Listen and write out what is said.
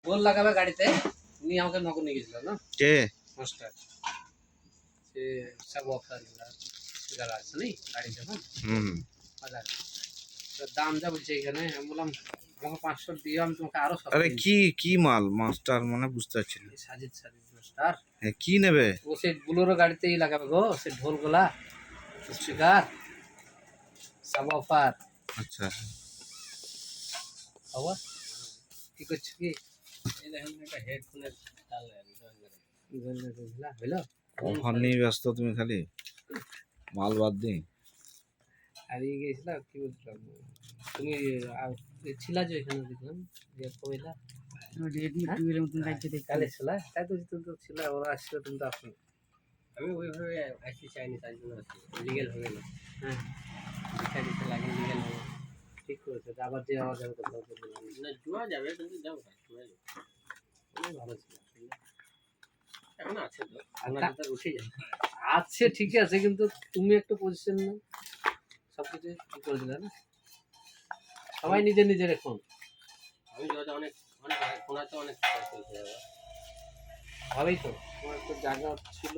গোল লাগাবে গাড়িতে উনি আমাকে নগর নিয়ে গেছিল না কে মাস্টার সে সব অফার যারা আছে নি গাড়িতে না বাজার দাম যা বলছে এখানে আমি বললাম আমাকে 500 দিও আমি তোমাকে আরো সস্তা আরে কি কি মাল মাস্টার মানে বুঝতে পারছি না সাজিদ মাস্টার কি নেবে ও সে বুলোরো গাড়িতেই লাগাবে গো সে ঢোলগুলা স্পিকার সব অফার আচ্ছা খবর কি করছো কি এই দেখেন একটা হেডফোনের তাল হইলো অফার নিয়ে ব্যস্ত তুমি খালি মাল বাদ দিই হারিয়ে গেছিলাম কি বলছিলাম তুমি ছিলা যে এখানে দেখলাম যে কইলা রেডমি 2 এর মতন রাখতে দেখ কালে ছিল তাই তো তুমি তো ছিল ওরা আসছে তুমি তো আসো আমি ওইভাবে আইসি চাইনি তাই জন্য আসি লিগ্যাল হবে না হ্যাঁ দেখা দিতে লাগে লিগ্যাল হবে ঠিক করেছে আবার যে আবার যাবে কোথাও না জুয়া যাবে কিন্তু যাও না জুয়া যাবে ভালো ছিল এখন আছে তো আমরা উঠে যাই আছে ঠিক আছে কিন্তু তুমি একটা পজিশন না সবকিছু কি করে দিলে না সবাই নিজের নিজের এখন আমি যত অনেক অনেক কোনাতে অনেক ভালোই তো তোমার একটা জায়গা ছিল